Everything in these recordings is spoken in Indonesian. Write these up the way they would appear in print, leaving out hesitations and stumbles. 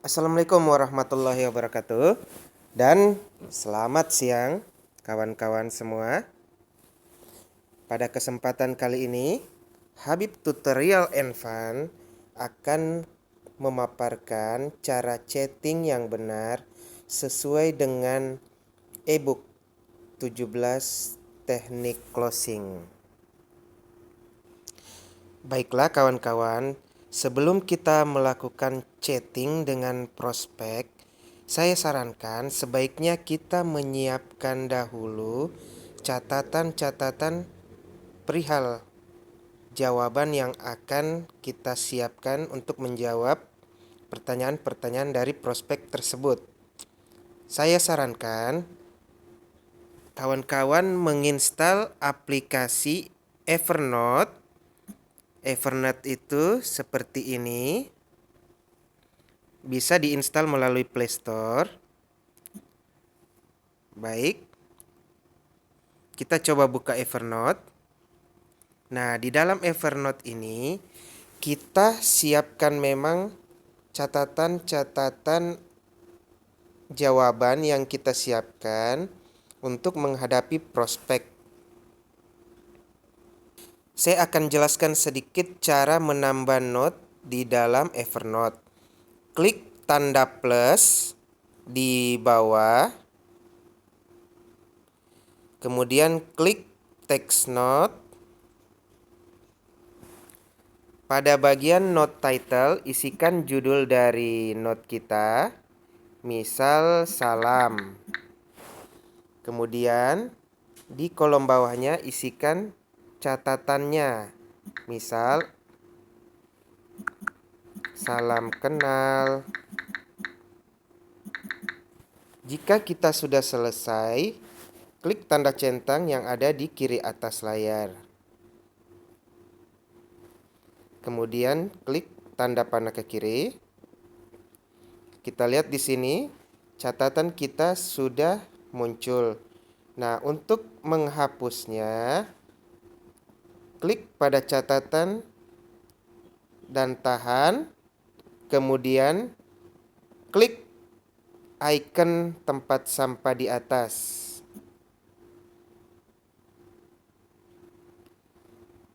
Assalamualaikum warahmatullahi wabarakatuh. Dan selamat siang kawan-kawan semua. Pada kesempatan kali ini, Habib Tutorial and Fun akan memaparkan cara chatting yang benar sesuai dengan ebook 17 teknik closing. Baiklah kawan-kawan, sebelum kita melakukan chatting dengan prospek, saya sarankan sebaiknya kita menyiapkan dahulu catatan-catatan perihal jawaban yang akan kita siapkan untuk menjawab pertanyaan-pertanyaan dari prospek tersebut. Saya sarankan kawan-kawan menginstal aplikasi Evernote. Evernote itu seperti ini. Bisa diinstal melalui Play Store. Baik. Kita coba buka Evernote. Nah, di dalam Evernote ini kita siapkan memang catatan-catatan jawaban yang kita siapkan untuk menghadapi prospek. Saya akan jelaskan sedikit cara menambah note di dalam Evernote. Klik tanda plus di bawah, kemudian klik text note. Pada bagian note title, isikan judul dari note kita, misal salam. Kemudian di kolom bawahnya isikan catatannya, misal salam kenal. Jika kita sudah selesai, klik tanda centang yang ada di kiri atas layar. Kemudian klik tanda panah ke kiri. Kita lihat di sini catatan kita sudah muncul. Nah, untuk menghapusnya, klik pada catatan dan tahan. Kemudian klik icon tempat sampah di atas.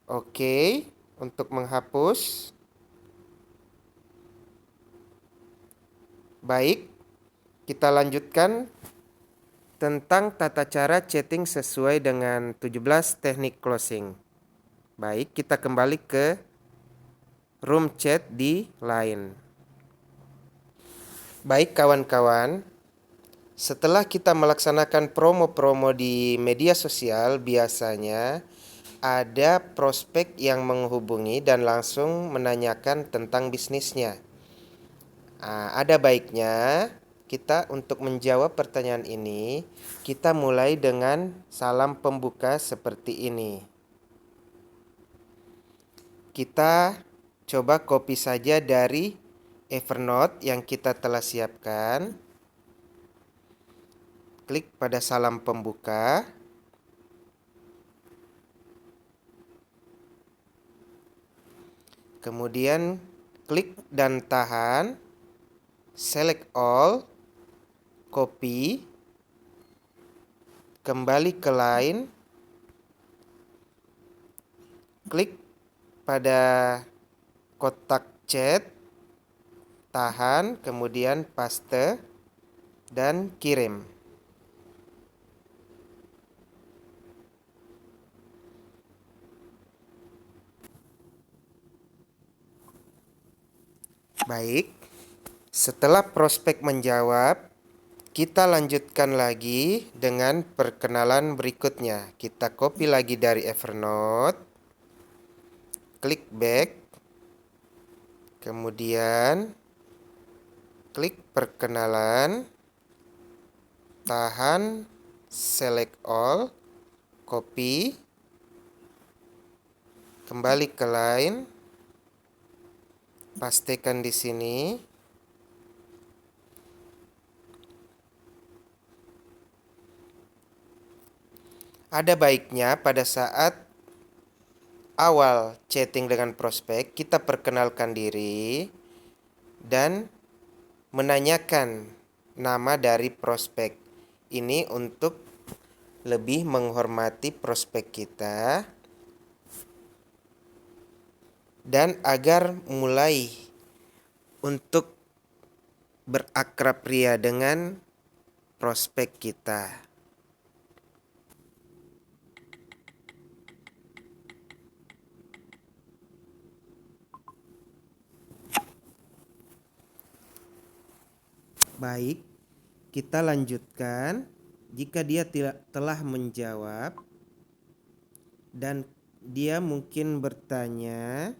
Oke, untuk menghapus. Baik, kita lanjutkan tentang tata cara chatting sesuai dengan 17 teknik closing. Baik, kita kembali ke room chat di Line. Baik kawan-kawan, setelah kita melaksanakan promo-promo di media sosial, biasanya ada prospek yang menghubungi dan langsung menanyakan tentang bisnisnya. Ada baiknya kita untuk menjawab pertanyaan ini, kita mulai dengan salam pembuka seperti ini. Kita coba copy saja dari Evernote yang kita telah siapkan. Klik pada salam pembuka. Kemudian klik dan tahan. Select all, copy, kembali ke Line, klik pada kotak chat, tahan, kemudian paste, dan kirim. Baik, setelah prospek menjawab, kita lanjutkan lagi dengan perkenalan berikutnya. Kita copy lagi dari Evernote, klik back, kemudian klik perkenalan, tahan, select all, copy, kembali ke Line, pastikan di sini. Ada baiknya pada saat awal chatting dengan prospek, kita perkenalkan diri dan menanyakan nama dari prospek. Ini untuk lebih menghormati prospek kita dan agar mulai untuk berakrab ria dengan prospek kita. Baik, kita lanjutkan. Jika dia telah menjawab dan dia mungkin bertanya,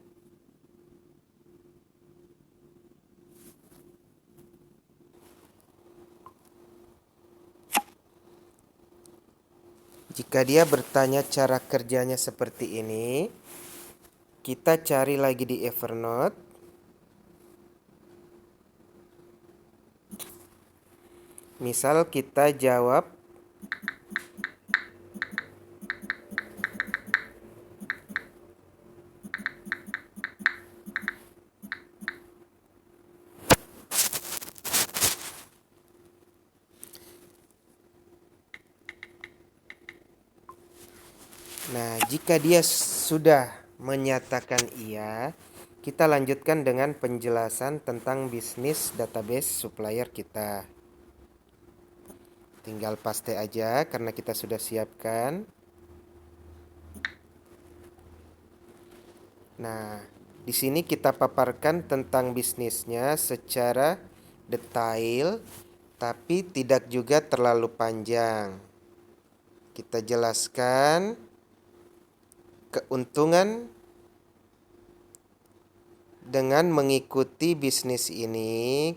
jika dia bertanya cara kerjanya seperti ini, kita cari lagi di Evernote. Misal kita jawab Nah, jika dia sudah menyatakan iya, kita lanjutkan dengan penjelasan tentang bisnis database supplier kita. Tinggal paste aja karena kita sudah siapkan. Nah, di sini kita paparkan tentang bisnisnya secara detail, tapi tidak juga terlalu panjang. Kita jelaskan keuntungan dengan mengikuti bisnis ini,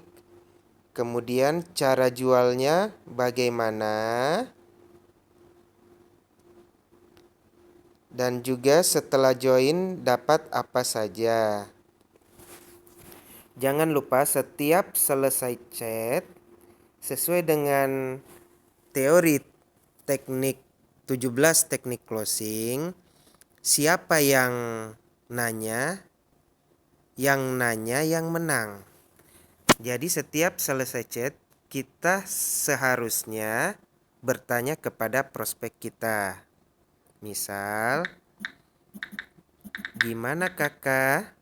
kemudian cara jualnya bagaimana, dan juga setelah join dapat apa saja. Jangan lupa setiap selesai chat, sesuai dengan teori teknik 17 teknik closing, siapa yang nanya yang menang. Jadi setiap selesai chat, kita seharusnya bertanya kepada prospek kita. Misal, gimana kakak?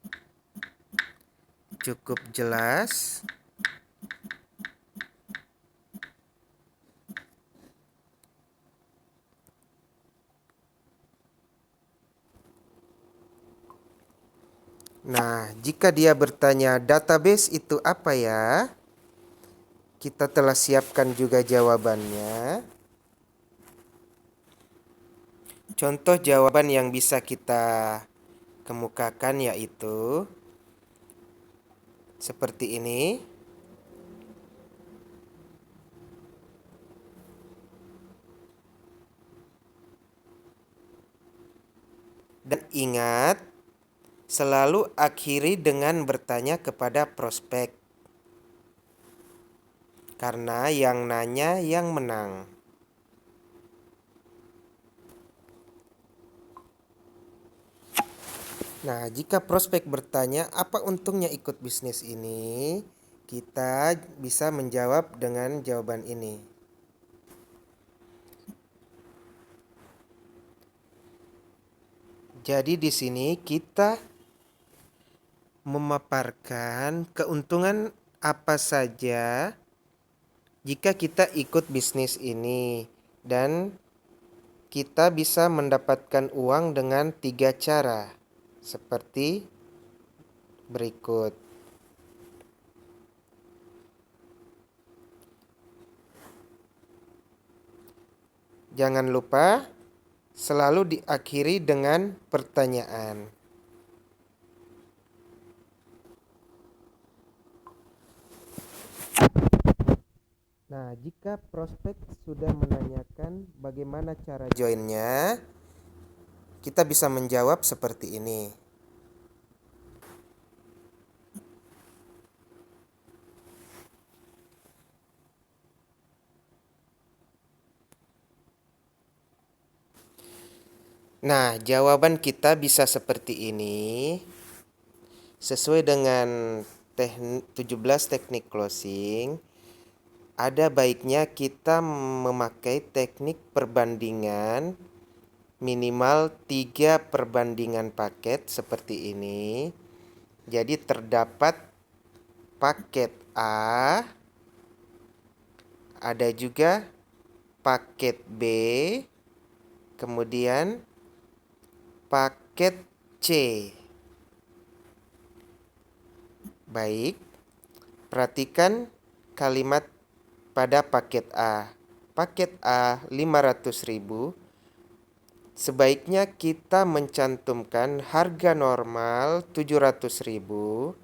Cukup jelas? Nah, jika dia bertanya database itu apa ya? Kita telah siapkan juga jawabannya. Contoh jawaban yang bisa kita kemukakan yaitu seperti ini. Dan ingat, selalu akhiri dengan bertanya kepada prospek. Karena yang nanya yang menang. Nah, jika prospek bertanya apa untungnya ikut bisnis ini, kita bisa menjawab dengan jawaban ini. Jadi di sini kita memaparkan keuntungan apa saja jika kita ikut bisnis ini, dan kita bisa mendapatkan uang dengan 3 cara seperti berikut. Jangan lupa selalu diakhiri dengan pertanyaan. Nah, jika prospek sudah menanyakan bagaimana cara joinnya, kita bisa menjawab seperti ini. Nah, jawaban kita bisa seperti ini. Sesuai dengan 17 teknik closing, ada baiknya kita memakai teknik perbandingan minimal 3 perbandingan paket seperti ini. Jadi terdapat paket A, ada juga paket B, kemudian paket C. Baik, perhatikan kalimat pada paket A. Paket A 500.000. Sebaiknya kita mencantumkan harga normal 700.000.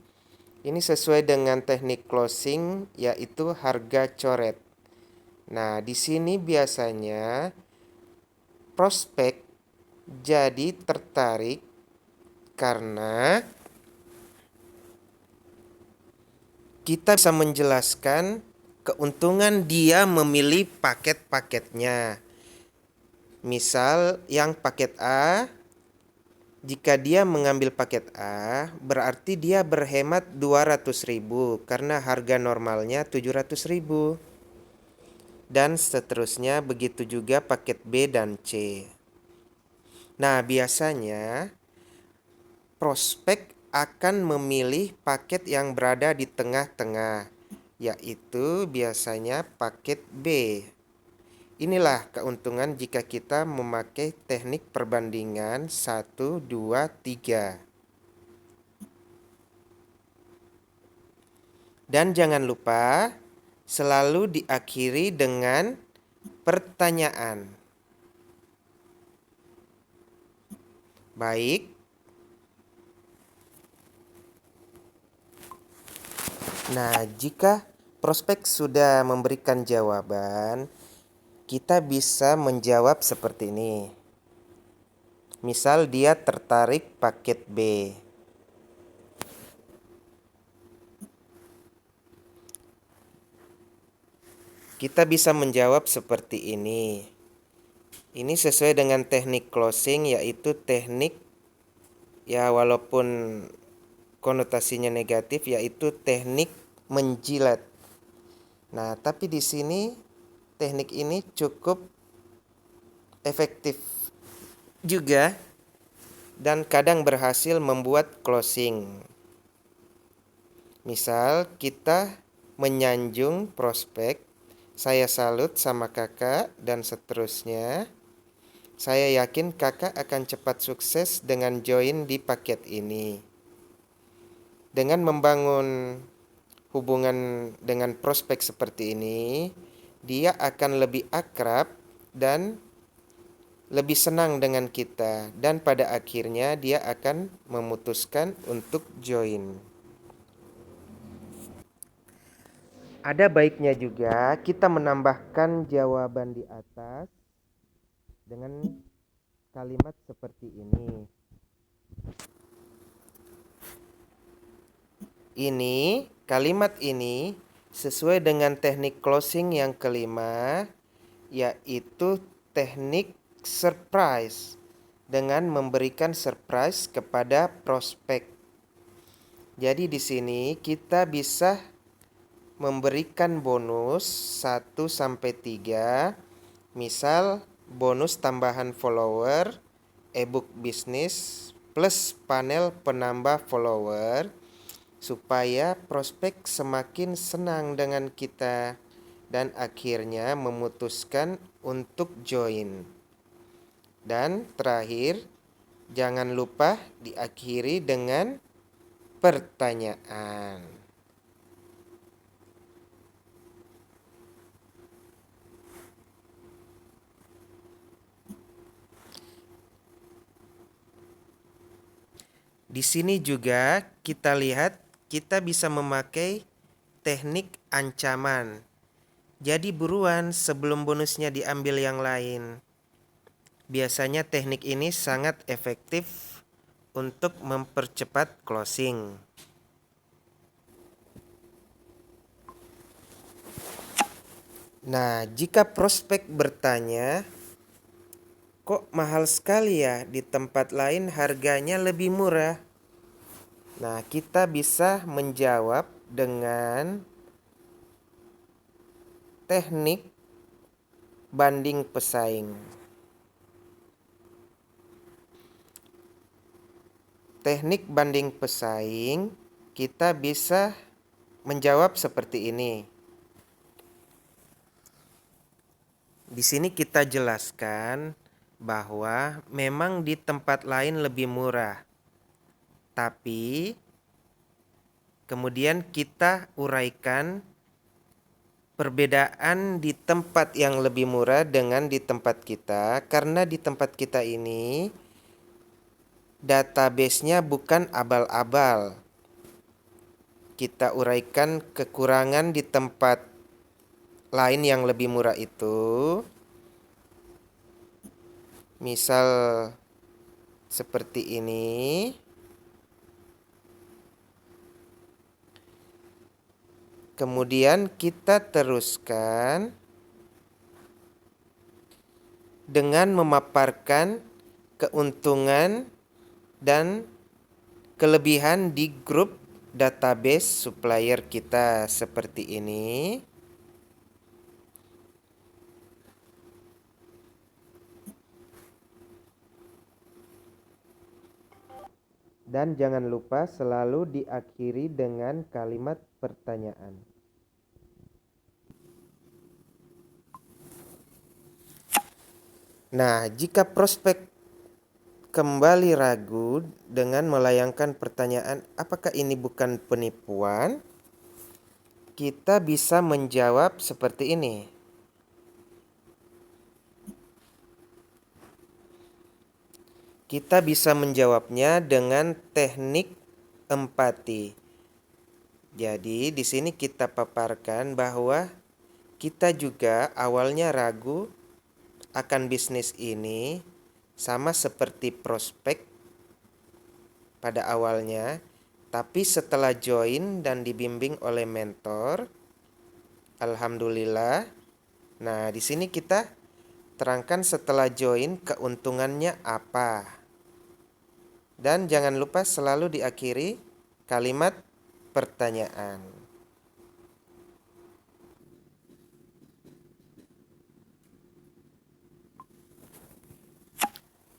Ini sesuai dengan teknik closing, yaitu harga coret. Nah, di sini biasanya prospek jadi tertarik karena kita bisa menjelaskan keuntungan dia memilih paket-paketnya. Misal yang paket A, jika dia mengambil paket A, berarti dia berhemat 200.000 karena harga normalnya 700.000. Dan seterusnya begitu juga paket B dan C. Nah, biasanya prospek akan memilih paket yang berada di tengah-tengah, yaitu biasanya paket B. Inilah keuntungan jika kita memakai teknik perbandingan 1, 2, 3. Dan jangan lupa selalu diakhiri dengan pertanyaan. Baik. Nah, jika prospek sudah memberikan jawaban, kita bisa menjawab seperti ini. Misal dia tertarik paket B. Kita bisa menjawab seperti ini. Ini sesuai dengan teknik closing, yaitu teknik, ya walaupun konotasinya negatif, yaitu teknik menjilat. Nah, tapi di sini teknik ini cukup efektif juga dan kadang berhasil membuat closing. Misal kita menyanjung prospek, saya salut sama kakak dan seterusnya. Saya yakin kakak akan cepat sukses dengan join di paket ini. Dengan membangun hubungan dengan prospek seperti ini, dia akan lebih akrab dan lebih senang dengan kita, dan pada akhirnya dia akan memutuskan untuk join. Ada baiknya juga kita menambahkan jawaban di atas dengan kalimat seperti ini. Kalimat ini sesuai dengan teknik closing yang kelima, yaitu teknik surprise, dengan memberikan surprise kepada prospek. Jadi di sini kita bisa memberikan bonus 1 sampai 3. Misal bonus tambahan follower, ebook bisnis plus panel penambah follower, supaya prospek semakin senang dengan kita dan akhirnya memutuskan untuk join. Dan terakhir, jangan lupa diakhiri dengan pertanyaan. Di sini juga kita lihat kita bisa memakai teknik ancaman. Jadi buruan sebelum bonusnya diambil yang lain. Biasanya teknik ini sangat efektif untuk mempercepat closing. Nah, jika prospek bertanya, kok mahal sekali ya, di tempat lain harganya lebih murah? Nah, kita bisa menjawab dengan teknik banding pesaing. Teknik banding pesaing, kita bisa menjawab seperti ini. Di sini kita jelaskan bahwa memang di tempat lain lebih murah. Tapi kemudian kita uraikan perbedaan di tempat yang lebih murah dengan di tempat kita, karena di tempat kita ini database-nya bukan abal-abal. Kita uraikan kekurangan di tempat lain yang lebih murah itu. Misal seperti ini. Kemudian kita teruskan dengan memaparkan keuntungan dan kelebihan di grup database supplier kita seperti ini. Dan jangan lupa selalu diakhiri dengan kalimat pertanyaan. Nah, jika prospek kembali ragu dengan melayangkan pertanyaan, apakah ini bukan penipuan? Kita bisa menjawab seperti ini. Kita bisa menjawabnya dengan teknik empati. Jadi, di sini kita paparkan bahwa kita juga awalnya ragu akan bisnis ini, sama seperti prospek pada awalnya, tapi setelah join dan dibimbing oleh mentor, alhamdulillah. Nah, di sini kita terangkan setelah join keuntungannya apa. Dan jangan lupa selalu diakhiri kalimat pertanyaan.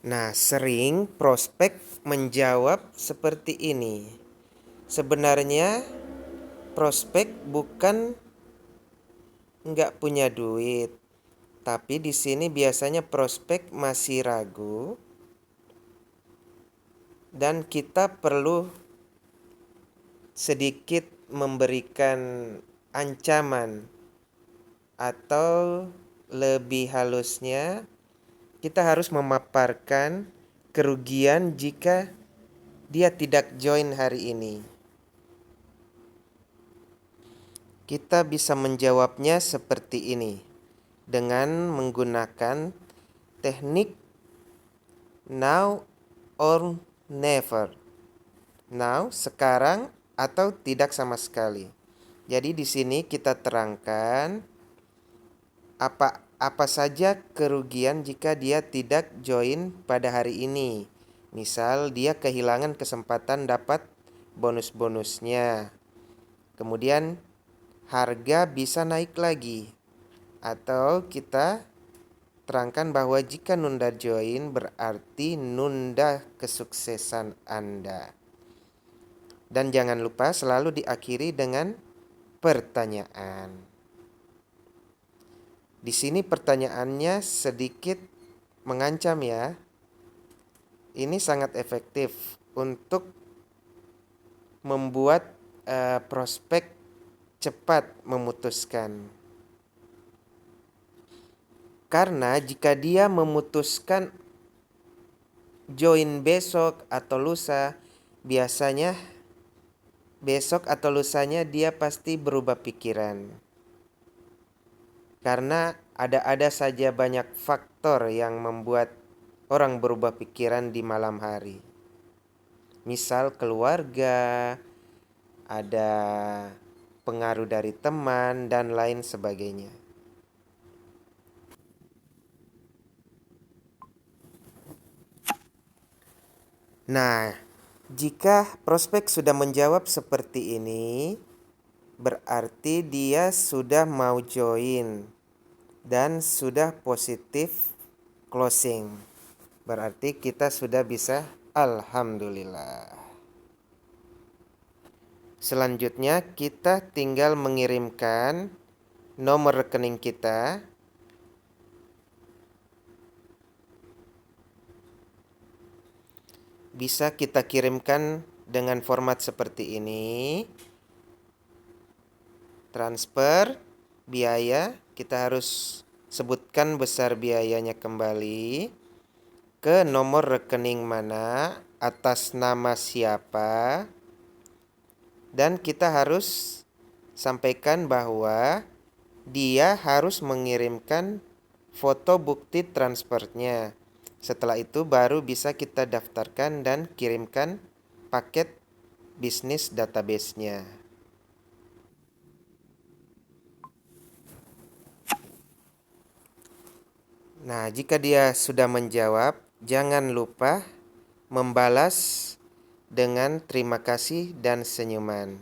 Nah, sering prospek menjawab seperti ini. Sebenarnya prospek bukan nggak punya duit, tapi di sini biasanya prospek masih ragu dan kita perlu sedikit memberikan ancaman, atau lebih halusnya kita harus memaparkan kerugian jika dia tidak join hari ini. Kita bisa menjawabnya seperti ini dengan menggunakan teknik now or never. Now, sekarang, atau tidak sama sekali. Jadi di sini kita terangkan apa saja kerugian jika dia tidak join pada hari ini. Misal dia kehilangan kesempatan dapat bonus-bonusnya. Kemudian harga bisa naik lagi. Atau kita terangkan bahwa jika nunda join berarti nunda kesuksesan Anda. Dan jangan lupa selalu diakhiri dengan pertanyaan. Di sini pertanyaannya sedikit mengancam ya. Ini sangat efektif untuk membuat prospek cepat memutuskan. Karena jika dia memutuskan join besok atau lusa, biasanya besok atau lusanya dia pasti berubah pikiran. Karena ada saja banyak faktor yang membuat orang berubah pikiran di malam hari. Misal keluarga, ada pengaruh dari teman, dan lain sebagainya. Nah, Jika prospek sudah menjawab seperti ini, berarti dia sudah mau join dan sudah positif closing. Berarti kita sudah bisa alhamdulillah. Selanjutnya kita tinggal mengirimkan nomor rekening kita. Bisa kita kirimkan dengan format seperti ini. Transfer biaya, kita harus sebutkan besar biayanya kembali, ke nomor rekening mana, atas nama siapa, dan kita harus sampaikan bahwa dia harus mengirimkan foto bukti transfernya. Setelah itu baru bisa kita daftarkan dan kirimkan paket bisnis database-nya. Nah, jika dia sudah menjawab, jangan lupa membalas dengan terima kasih dan senyuman.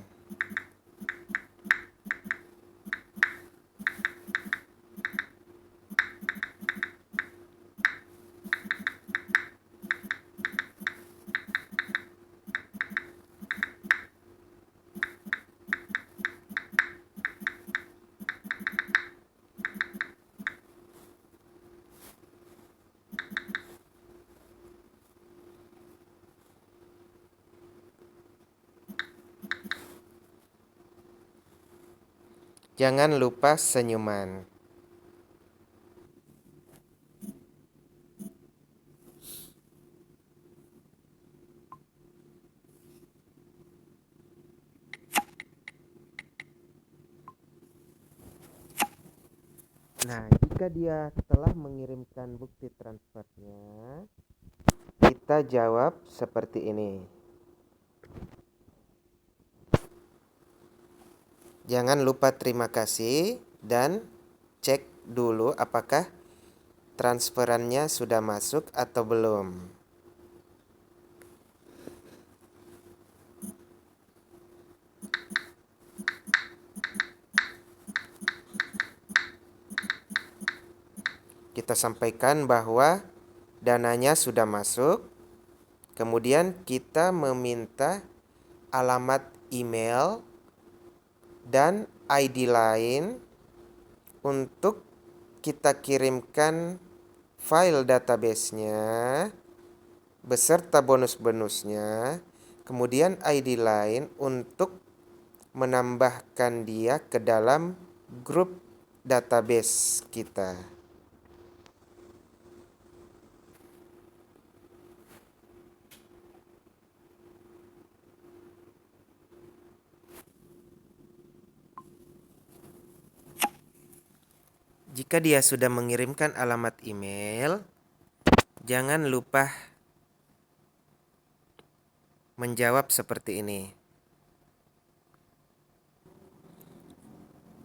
Jangan lupa senyuman. Nah, jika dia telah mengirimkan bukti transfernya, kita jawab seperti ini. Jangan lupa terima kasih dan cek dulu apakah transferannya sudah masuk atau belum. Kita sampaikan bahwa dananya sudah masuk. Kemudian kita meminta alamat email dan ID lain untuk kita kirimkan file database-nya beserta bonus-bonusnya. Kemudian ID lain untuk menambahkan dia ke dalam grup database kita. Jika dia sudah mengirimkan alamat email, jangan lupa menjawab seperti ini.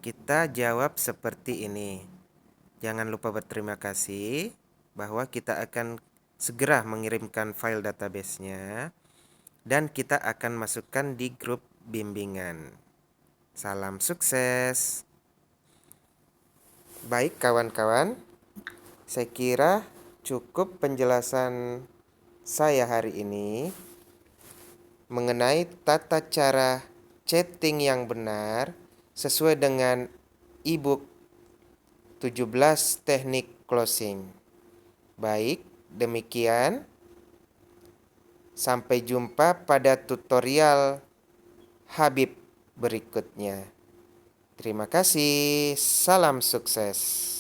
Kita jawab seperti ini. Jangan lupa berterima kasih bahwa kita akan segera mengirimkan file database-nya dan kita akan masukkan di grup bimbingan. Salam sukses. Baik kawan-kawan, saya kira cukup penjelasan saya hari ini mengenai tata cara chatting yang benar sesuai dengan ebook 17 teknik closing. Baik, demikian. Sampai jumpa pada tutorial Habib berikutnya. Terima kasih, salam sukses.